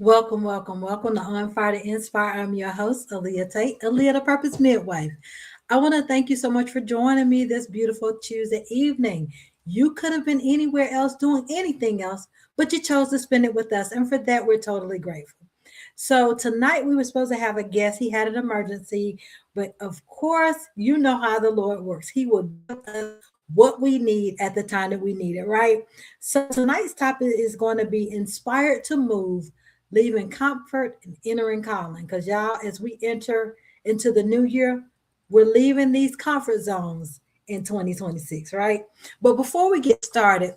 Welcome, welcome, welcome to On Fire to Inspire. I'm your host, Aaliyah Tate, Aaliyah the Purpose Midwife. I want to thank you so much for joining me this beautiful Tuesday evening. You could have been anywhere else doing anything else, but you chose to spend it with us. And for that, we're totally grateful. So tonight we were supposed to have a guest. He had an emergency, but of course, you know how the Lord works. He will give us what we need at the time that we need it, right? So tonight's topic is going to be inspired to move, leaving comfort and entering calling. Because y'all, as we enter into the new year, we're leaving these comfort zones in 2026, right? But before we get started,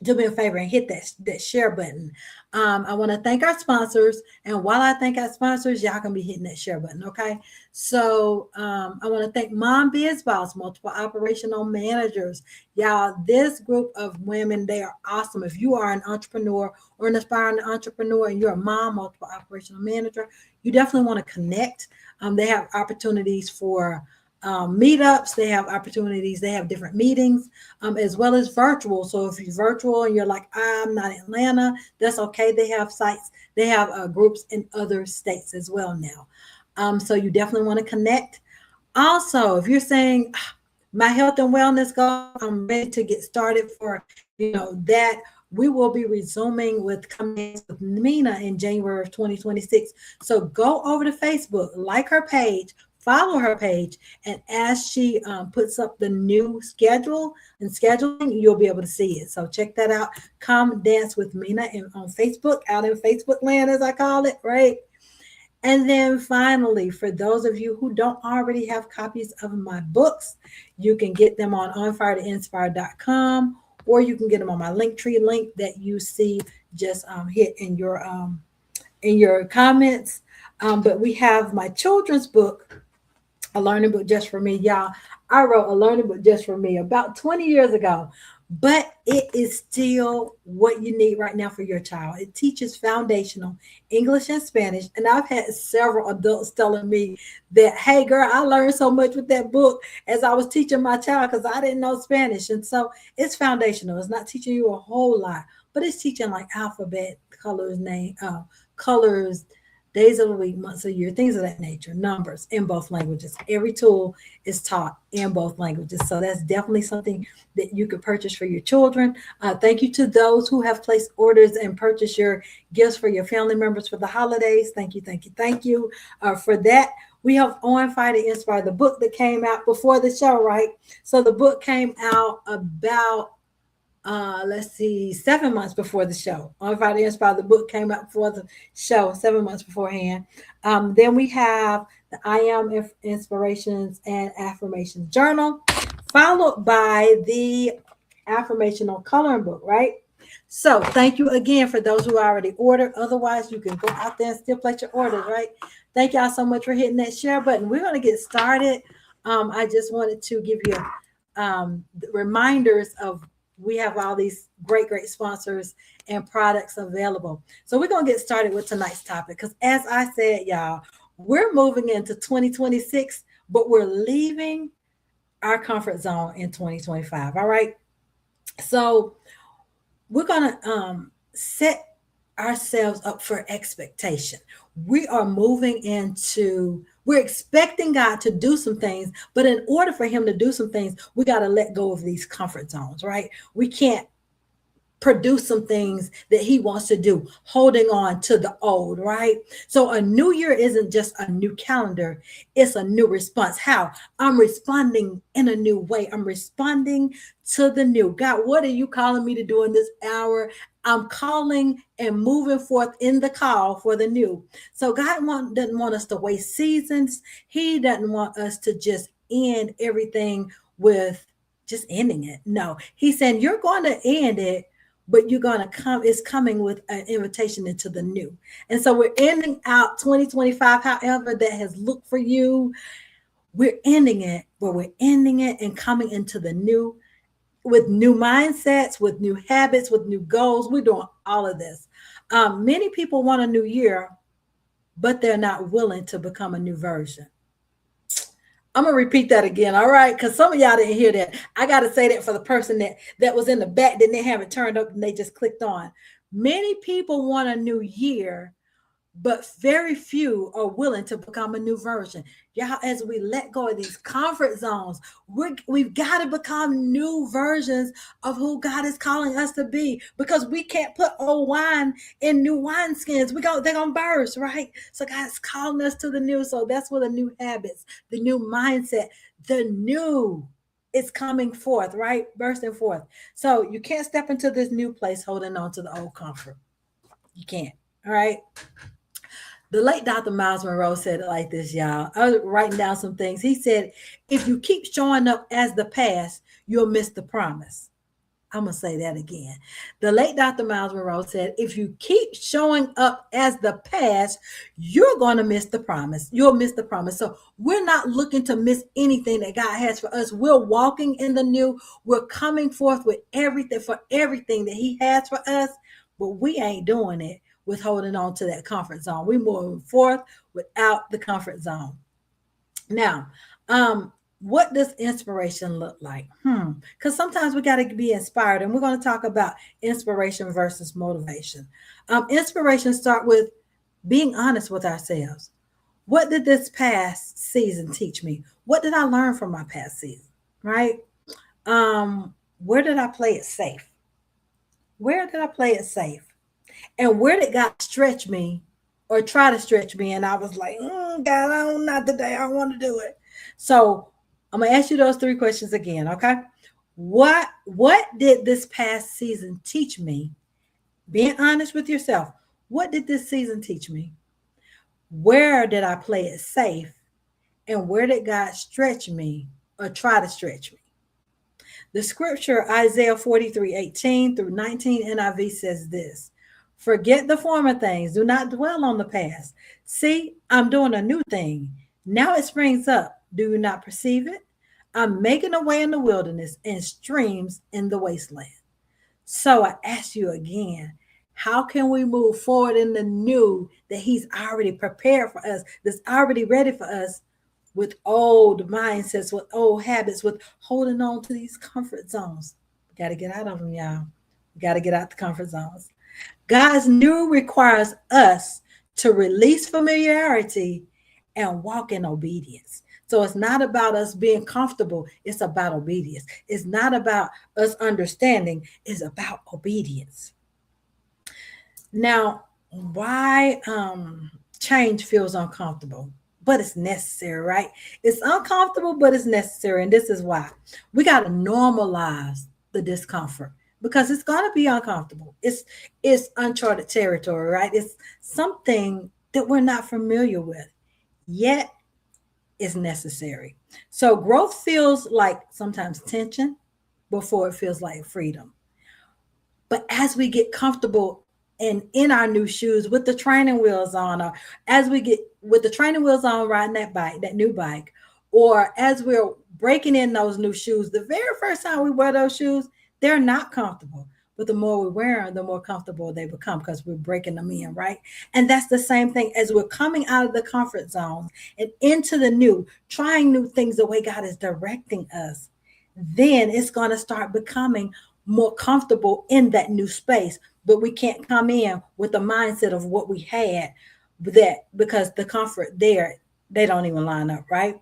do me a favor and hit that share button. I want to thank our sponsors, and while I thank our sponsors, y'all can be hitting that share button. Okay, so I want to thank Mom Biz Boss, multiple operational managers. Y'all, this group of women, they are awesome. If you are an entrepreneur or an aspiring entrepreneur, and you're a mom, multiple operational manager, you definitely want to connect. They have opportunities for meetups, they have opportunities, they have different meetings, as well as virtual. So if you're virtual and you're like, I'm not in Atlanta, that's okay. They have sites, they have groups in other states as well now. So you definitely want to connect. Also, if you're saying, my health and wellness goal, I'm ready to get started for, that we will be resuming with Coming with Mina in January of 2026. So go over to Facebook, like her page, follow her page, and as she puts up the new schedule and scheduling, you'll be able to see it. So check that out. Come dance with Mina on Facebook, out in Facebook land, as I call it, right? And then finally, for those of you who don't already have copies of my books, you can get them on onfiretoinspire.com, or you can get them on my Linktree link that you see just hit in your comments. But we have my children's book, A Learning Book Just for Me. Y'all, I wrote a learning book just for me about 20 years ago, but it is still what you need right now for your child. It teaches foundational English and Spanish. And I've had several adults telling me that, hey, girl, I learned so much with that book as I was teaching my child because I didn't know Spanish. And so it's foundational. It's not teaching you a whole lot, but it's teaching like alphabet, colors, days of the week, months of the year, things of that nature, numbers in both languages. Every tool is taught in both languages. So that's definitely something that you could purchase for your children. Thank you to those who have placed orders and purchased your gifts for your family members for the holidays. Thank you, thank you, thank you for that. We have On Fire to Inspire, the book that came out before the show, right? So the book came out about let's see, 7 months before the show. On Fire to Inspire, the book came out before the show, 7 months beforehand. Then we have the I Am Inspirations and Affirmations Journal, followed by the affirmational coloring book, right? So thank you again for those who already ordered. Otherwise, you can go out there and still place your orders, right? Thank y'all so much for hitting that share button. We're going to get started. I just wanted to give you reminders of we have all these great sponsors and products available. So we're going to get started with tonight's topic because, as I said, y'all, we're moving into 2026, but we're leaving our comfort zone in 2025. All right. So we're going to set ourselves up for expectation. We're expecting God to do some things, but in order for him to do some things, we got to let go of these comfort zones, right? We can't produce some things that he wants to do, holding on to the old, right? So a new year isn't just a new calendar, it's a new response. How? I'm responding in a new way. I'm responding to the new. God, what are you calling me to do in this hour? I'm calling and moving forth in the call for the new. So God doesn't want us to waste seasons. He doesn't want us to just end everything with just ending it. No, he's saying you're going to end it, but you're going to come, it's coming with an invitation into the new. And so we're ending out 2025, however that has looked for you. We're ending it, but we're ending it and coming into the new with new mindsets, with new habits, with new goals. We're doing all of this. Many people want a new year, but they're not willing to become a new version. I'm going to repeat that again, all right? Because some of y'all didn't hear that. I got to say that for the person that was in the back, then they have it turned up and they just clicked on. Many people want a new year, but very few are willing to become a new version. Y'all, as we let go of these comfort zones, we've got to become new versions of who God is calling us to be, because we can't put old wine in new wineskins. They're gonna burst, right? So God's calling us to the new. So that's where the new habits, the new mindset, the new is coming forth, right? Bursting forth. So you can't step into this new place holding on to the old comfort. You can't. All right. The late Dr. Myles Munroe said it like this, y'all. I was writing down some things. He said, if you keep showing up as the past, you'll miss the promise. I'm going to say that again. The late Dr. Myles Munroe said, if you keep showing up as the past, you're going to miss the promise. You'll miss the promise. So we're not looking to miss anything that God has for us. We're walking in the new. We're coming forth with everything that he has for us, but we ain't doing it with holding on to that comfort zone. We're moving forth without the comfort zone. Now, what does inspiration look like? Because sometimes we got to be inspired, and we're going to talk about inspiration versus motivation. Inspiration start with being honest with ourselves. What did this past season teach me? What did I learn from my past season? Right? Where did I play it safe? Where did I play it safe? And where did God stretch me or try to stretch me? And I was like, God, not today. I don't want to do it. So I'm going to ask you those three questions again. Okay. What did this past season teach me? Being honest with yourself. What did this season teach me? Where did I play it safe? And where did God stretch me or try to stretch me? The scripture, Isaiah 43:18-19 NIV says this: forget the former things. Do not dwell on the past. See, I'm doing a new thing. Now it springs up. Do you not perceive it? I'm making a way in the wilderness and streams in the wasteland. So I ask you again, how can we move forward in the new that he's already prepared for us, that's already ready for us, with old mindsets, with old habits, with holding on to these comfort zones? We got to get out of them, y'all. We got to get out the comfort zones. God's new requires us to release familiarity and walk in obedience. So it's not about us being comfortable. It's about obedience. It's not about us understanding. It's about obedience. Now, why change feels uncomfortable, but it's necessary, right? It's uncomfortable, but it's necessary. And this is why we got to normalize the discomfort, because it's going to be uncomfortable. It's uncharted territory, right? It's something that we're not familiar with, yet it's necessary. So growth feels like sometimes tension before it feels like freedom. But as we get comfortable and in our new shoes with the training wheels on, or as we get with the training wheels on riding that bike, that new bike, or as we're breaking in those new shoes, the very first time we wear those shoes, they're not comfortable. But the more we wear them, the more comfortable they become, because we're breaking them in, right? And that's the same thing as we're coming out of the comfort zone and into the new, trying new things the way God is directing us. Then it's going to start becoming more comfortable in that new space. But we can't come in with the mindset of what we had, that because the comfort there, they don't even line up, right?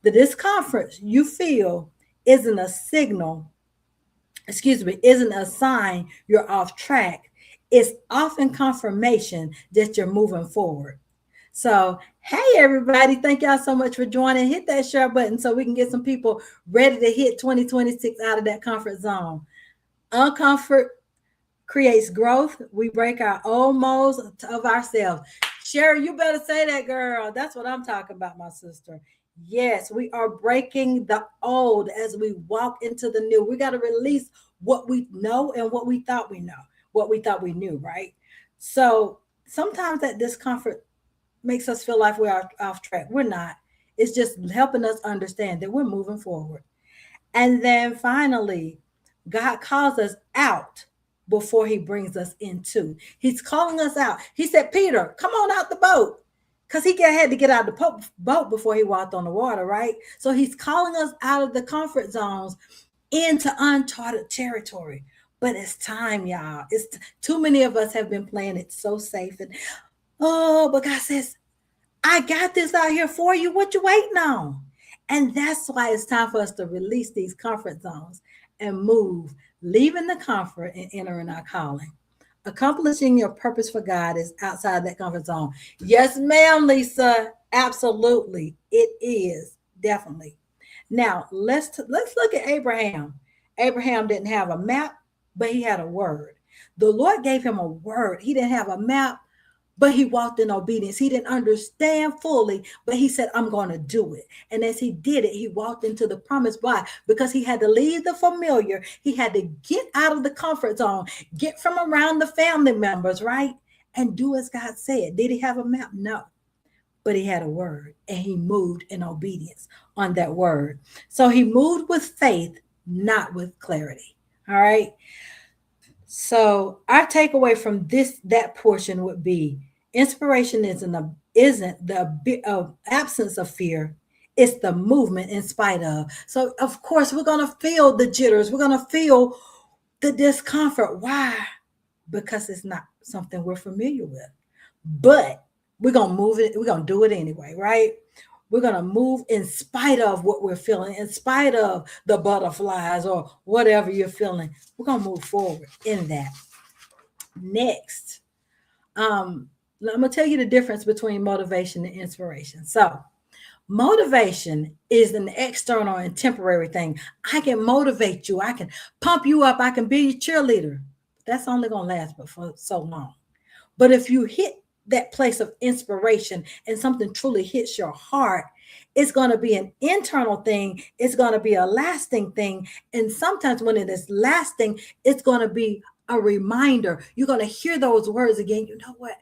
The discomfort you feel isn't a signal, isn't a sign you're off track. It's often confirmation that you're moving forward. So, hey, everybody, thank y'all so much for joining. Hit that share button so we can get some people ready to hit 2026 out of that comfort zone. Uncomfort creates growth. We break our old molds of ourselves. Sherry, you better say that, girl. That's what I'm talking about, my sister. Yes, we are breaking the old as we walk into the new. We got to release what we know and what we thought we know, what we thought we knew, right? So sometimes that discomfort makes us feel like we're off track. We're not. It's just helping us understand that we're moving forward. And then finally, God calls us out before he brings us into. He's calling us out. He said, Peter, come on out the boat. Because he had to get out of the boat before he walked on the water, right? So he's calling us out of the comfort zones into uncharted territory. But it's time, y'all. It's too many of us have been playing it so safe. And Oh, but God says, I got this out here for you. What you waiting on? And that's why it's time for us to release these comfort zones and move, leaving the comfort and entering our calling. Accomplishing your purpose for God is outside that comfort zone. Yes, ma'am, Lisa. Absolutely. It is. Definitely. Now, let's look at Abraham. Abraham didn't have a map, but he had a word. The Lord gave him a word. He didn't have a map, but he walked in obedience. He didn't understand fully, but he said, I'm going to do it. And as he did it, he walked into the promise. Why? Because he had to leave the familiar. He had to get out of the comfort zone, get from around the family members, right? And do as God said. Did he have a map? No, but he had a word and he moved in obedience on that word. So he moved with faith, not with clarity. All right. So our takeaway from that portion would be inspiration isn't the absence of fear. It's the movement in spite of. So of course we're gonna feel the jitters. We're gonna feel the discomfort. Why? Because it's not something we're familiar with. But we're gonna move it. We're gonna do it anyway, right? We're gonna move in spite of what we're feeling, in spite of the butterflies or whatever you're feeling. We're gonna move forward in that. Next, I'm gonna tell you the difference between motivation and inspiration. So, motivation is an external and temporary thing. I can motivate you. I can pump you up. I can be your cheerleader. That's only gonna last but for so long. But if you hit that place of inspiration and something truly hits your heart, it's going to be an internal thing. It's going to be a lasting thing. And sometimes when it is lasting, it's going to be a reminder. You're going to hear those words again. You know what?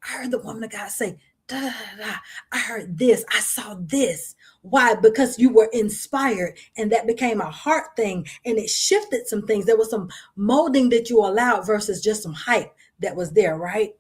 I heard the woman of God say, da, da, da, da. I heard this. I saw this. Why? Because you were inspired and that became a heart thing and it shifted some things. There was some molding that you allowed versus just some hype that was there, right?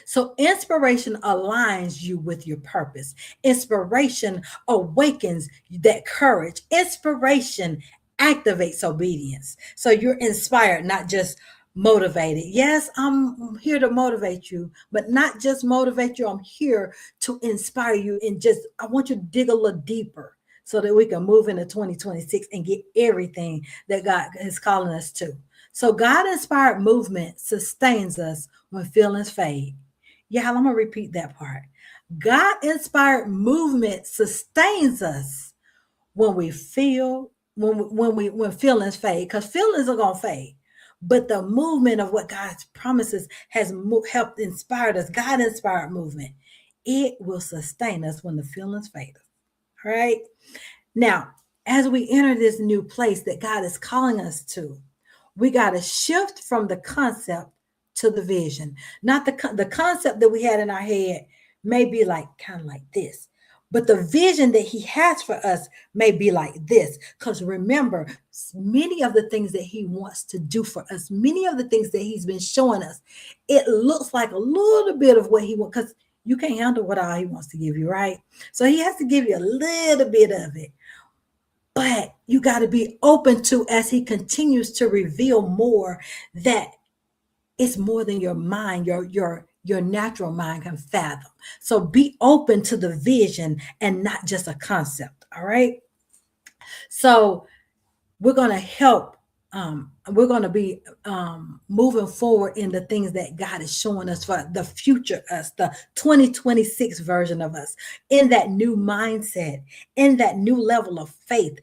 So, inspiration aligns you with your purpose. Inspiration awakens that courage. Inspiration activates obedience. So, you're inspired, not just motivated. Yes, I'm here to motivate you, but not just motivate you. I'm here to inspire you and just, I want you to dig a little deeper so that we can move into 2026 and get everything that God is calling us to. So, God inspired movement sustains us when feelings fade. Yeah, I'm gonna repeat that part. God inspired movement sustains us when we feel when feelings fade, because feelings are gonna fade. But the movement of what God's promises has helped inspired us. God inspired movement. It will sustain us when the feelings fade. All right. Now, as we enter this new place that God is calling us to, we got to shift from the concept to the vision. Not the concept that we had in our head may be like kind of like this, but the vision that he has for us may be like this. Because remember, many of the things that he wants to do for us, many of the things that he's been showing us, it looks like a little bit of what he wants, because you can't handle what all he wants to give you, right? So he has to give you a little bit of it. But you got to be open to, as he continues to reveal more, that it's more than your mind, your natural mind can fathom. So be open to the vision and not just a concept. All right. So we're going to help. We're going to be moving forward in the things that God is showing us for the future us, the 2026 version of us, in that new mindset, in that new level of faith,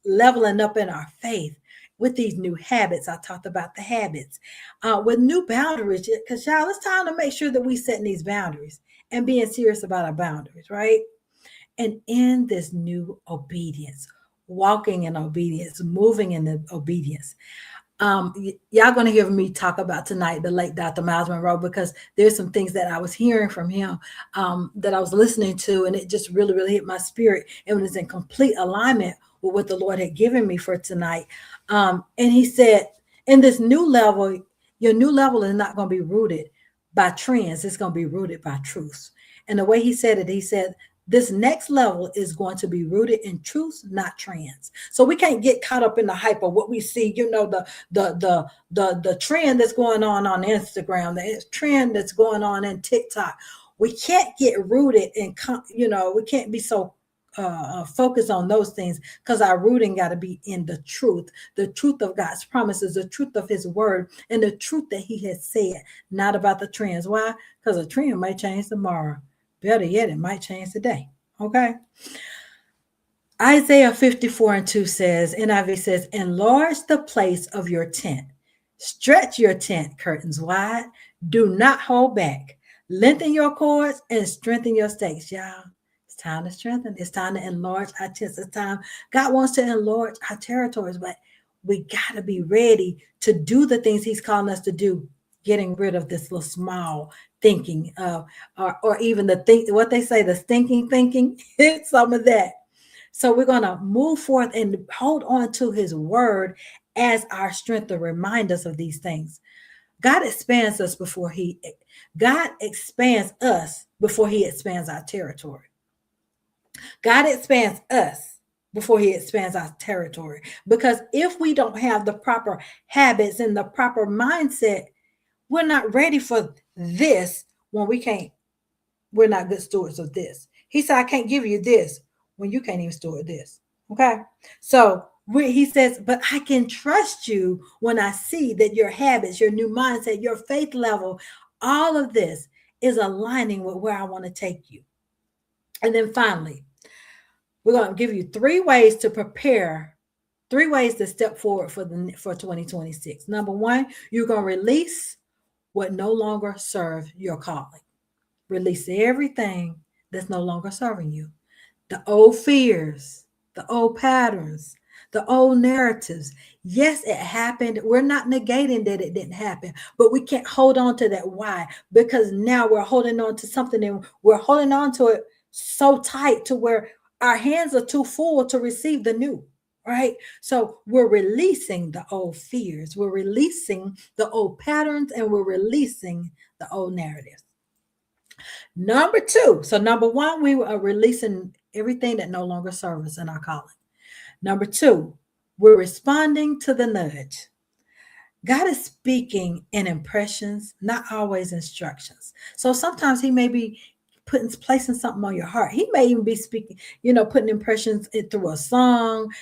leveling up in our faith with these new habits. I talked about the habits, with new boundaries, because y'all, it's time to make sure that we setting these boundaries and being serious about our boundaries, right? And in this new obedience, walking in obedience, moving in the obedience. Y'all going to hear me talk about tonight the late Dr. Myles Munroe, because there's some things that I was hearing from him, that I was listening to, and it just really, really hit my spirit. It was in complete alignment with what the Lord had given me for tonight. And he said, in this new level, your new level is not going to be rooted by trends. It's going to be rooted by truth. And the way he said it, he said, This next level is going to be rooted in truth, not trends. So we can't get caught up in the hype of what we see. The trend that's going on Instagram, the trend that's going on in TikTok. We can't get rooted in, we can't be so focus on those things, because our rooting got to be in the truth of God's promises, the truth of his word, and the truth that he has said, not about the trends. Why? Because a trend might change tomorrow. Better yet, it might change today. Okay. Isaiah 54:2 says, NIV says, enlarge the place of your tent. Stretch your tent curtains wide. Do not hold back. Lengthen your cords and strengthen your stakes, y'all. It's time to strengthen. It's time to enlarge our tents. It's time. God wants to enlarge our territories, but we got to be ready to do the things he's calling us to do, getting rid of this little small thinking, or even what they say, the stinking thinking. It's some of that. So we're going to move forth and hold on to his word as our strength to remind us of these things. God expands us before he expands our territory. God expands us before he expands our territory. Because if we don't have the proper habits and the proper mindset, we're not ready for this when we're not good stewards of this. He said, I can't give you this when you can't even steward this. Okay. So he says, but I can trust you when I see that your habits, your new mindset, your faith level, all of this is aligning with where I want to take you. And then finally, we're going to give you 3 ways to prepare, 3 ways to step forward for 2026. Number 1, you're going to release what no longer serves your calling. Release everything that's no longer serving you. The old fears, the old patterns, the old narratives. Yes, it happened. We're not negating that it didn't happen, but we can't hold on to that. Why? Because now we're holding on to something, and we're holding on to it so tight to where our hands are too full to receive the new. Right? So we're releasing the old fears, we're releasing the old patterns, and we're releasing the old narratives. Number 2. So number 1, we are releasing everything that no longer serves us in our calling. Number 2, we're responding to the nudge. God is speaking in impressions, not always instructions. So sometimes he may be placing something on your heart. He may even be speaking, putting impressions through a song,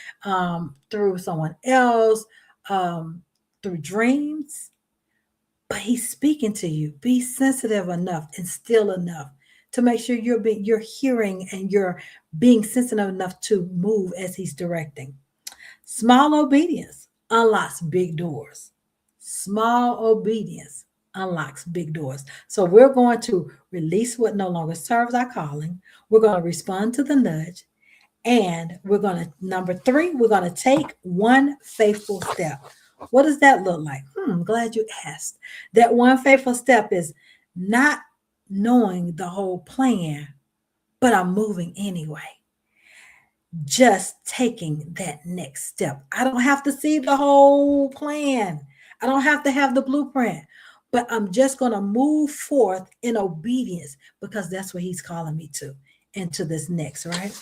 through someone else, through dreams. But he's speaking to you. Be sensitive enough and still enough to make sure you're hearing and you're being sensitive enough to move as he's directing. Small obedience unlocks big doors. Small obedience unlocks big doors. So we're going to release what no longer serves our calling. We're going to respond to the nudge. And we're going to, number 3, we're going to take one faithful step. What does that look like? I'm glad you asked. That one faithful step is not knowing the whole plan, but I'm moving anyway. Just taking that next step. I don't have to see the whole plan. I don't have to have the blueprint, but I'm just going to move forth in obedience because that's what he's calling me to, and to this next, right?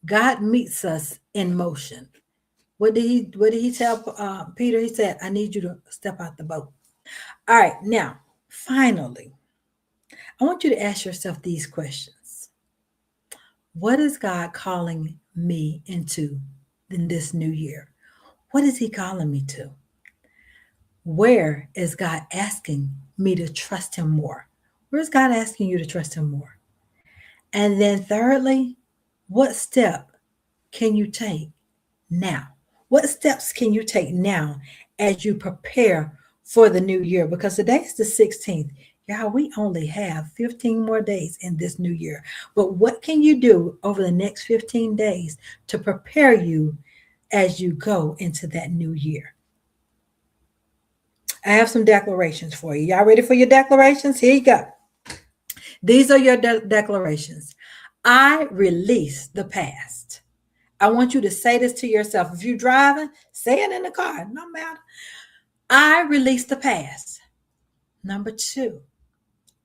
God meets us in motion. What did he tell Peter? He said, I need you to step out the boat. All right. Now, finally, I want you to ask yourself these questions. What is God calling me into in this new year? What is he calling me to? Where is God asking me to trust him more? Where is God asking you to trust him more? And then thirdly, what step can you take now? What steps can you take now as you prepare for the new year? Because today is the 16th. Y'all, we only have 15 more days in this new year. But what can you do over the next 15 days to prepare you as you go into that new year? I have some declarations for you. Y'all ready for your declarations? Here you go. These are your declarations. I release the past. I want you to say this to yourself. If you're driving, say it in the car. No matter. I release the past. Number 2,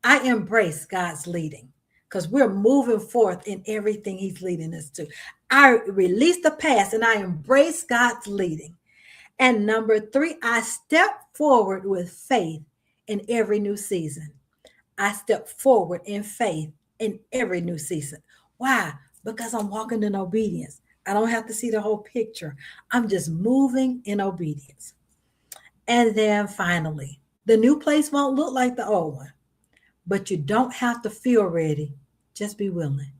I embrace God's leading. because we're moving forth in everything He's leading us to. I release the past and I embrace God's leading. And number three, I step forward with faith in every new season. I step forward in faith in every new season. Why? Because I'm walking in obedience. I don't have to see the whole picture. I'm just moving in obedience. And then finally, the new place won't look like the old one, but you don't have to feel ready. Just be willing.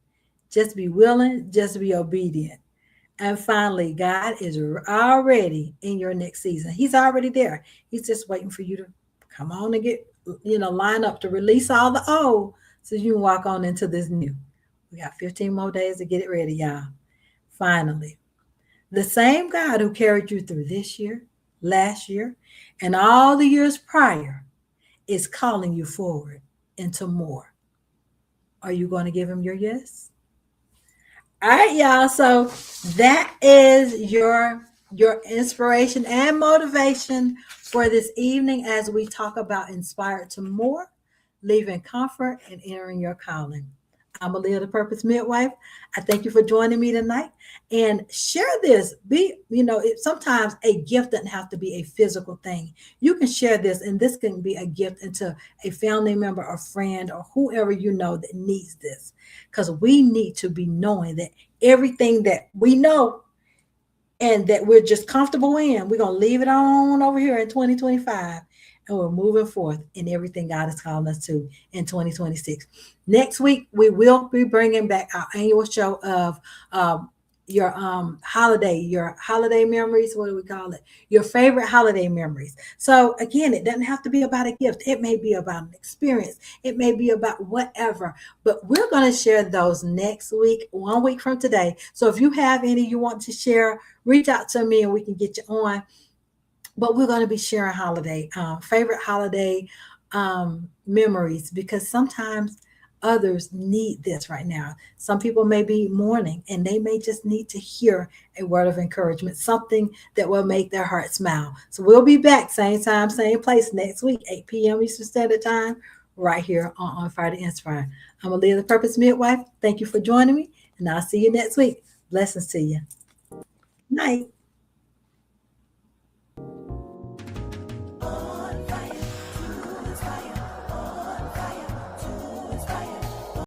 Just be willing. Just be obedient. And finally, God is already in your next season. He's already there. He's just waiting for you to come on and get, line up to release all the old so you can walk on into this new. We got 15 more days to get it ready, y'all. Finally, the same God who carried you through this year, last year, and all the years prior is calling you forward into more. Are you going to give him your yes? All right, y'all. So that is your inspiration and motivation for this evening as we talk about inspired to more, leaving comfort and entering your calling. I'm Aaliyah, the Purpose Midwife. I thank you for joining me tonight and share this. Sometimes a gift doesn't have to be a physical thing. You can share this, and this can be a gift into a family member or friend or whoever you know that needs this. Because we need to be knowing that everything that we know and that we're just comfortable in, we're going to leave it on over here in 2025 and we're moving forth in everything God is calling us to in 2026. Next week, we will be bringing back our annual show of your holiday memories. What do we call it? Your favorite holiday memories. So again, it doesn't have to be about a gift. It may be about an experience. It may be about whatever, but we're going to share those next week, 1 week from today. So if you have any you want to share, reach out to me and we can get you on. But we're going to be sharing favorite holiday memories, because sometimes others need this right now. Some people may be mourning and they may just need to hear a word of encouragement, something that will make their heart smile. So we'll be back same time, same place next week, 8 p.m. Eastern Standard Time, right here on Fire to Inspire. I'm Aaliyah, the Purpose Midwife. Thank you for joining me, and I'll see you next week. Blessings to you. Night.